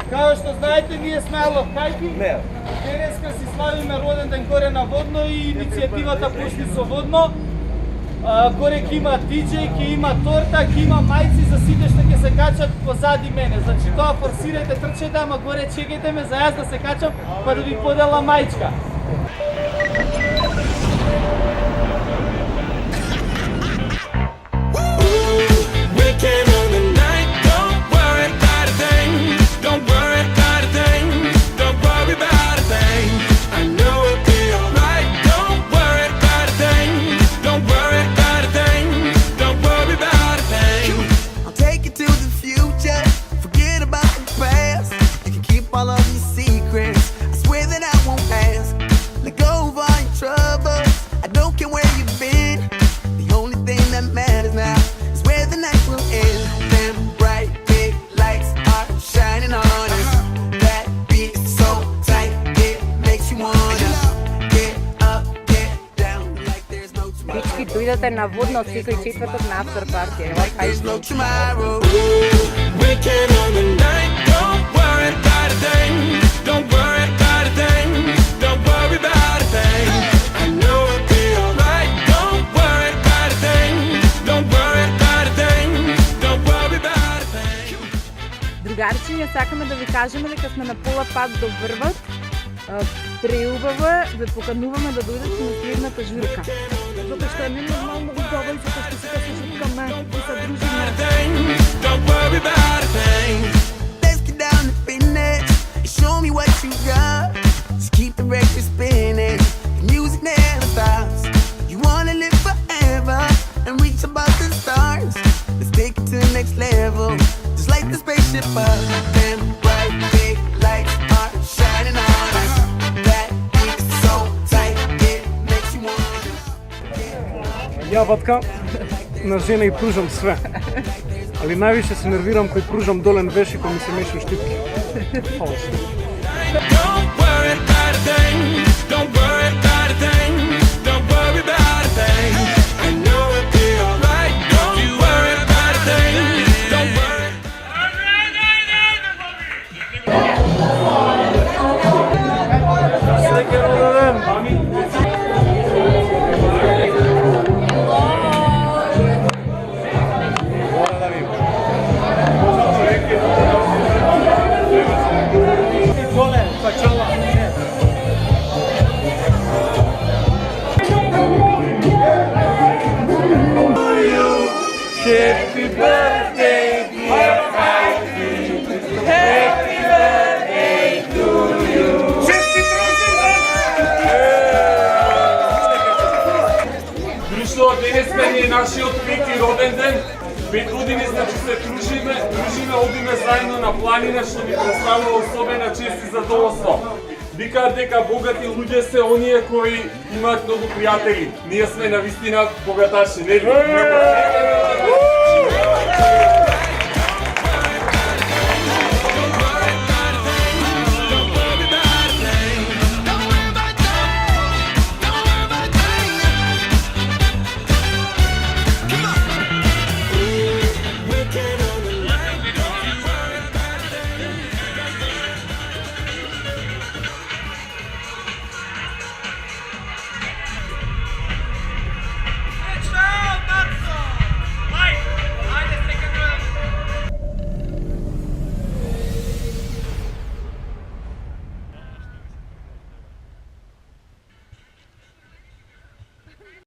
Kao što znate, nije сме Аловкајки. Денеска си славиме роден ден горе на Водно и иницијативата Пушни со Водно. Горе ќе има диџеј, ќе има торта, ќе има мајци за сите што ќе се качат позади мене. Значи тоа форсирајте, трчете, ама горе чекајте ме за јас да се качам, па да ви подела мајчка. Дојдете на Водно секој четврток на автор партија. Другарчиња, сакаме да ви кажеме дека сме на пола пат до Врват. Преубаво ве покануваме да дојдете на следната журка. Затоа што е ненормално убаво и затоа што сите се журкаме и се дружиме. Let's get down to business and show me what you got. Just keep the record spinning, the music never stops. You wanna live forever and reach above the stars. Let's take it to the next level, just like the spaceship up. Them bright big lights are shining on us. That beat is so tight, it makes you want. Ја ватка на жена и пружам све. Али највише се нервирам кој пружам долен веш и кој ми се меша штипки. Happy birthday, dear Heidi. Happy birthday to you. Друштво, денеска ни е нашиот пети роден ден. 5 години значи се дружиме, одиме заедно на планина што ни представува особена чест и задоволство. Викаат дека богати луѓе се оние кои имаат многу пријатели. Ние сме навистина богаташи, нели?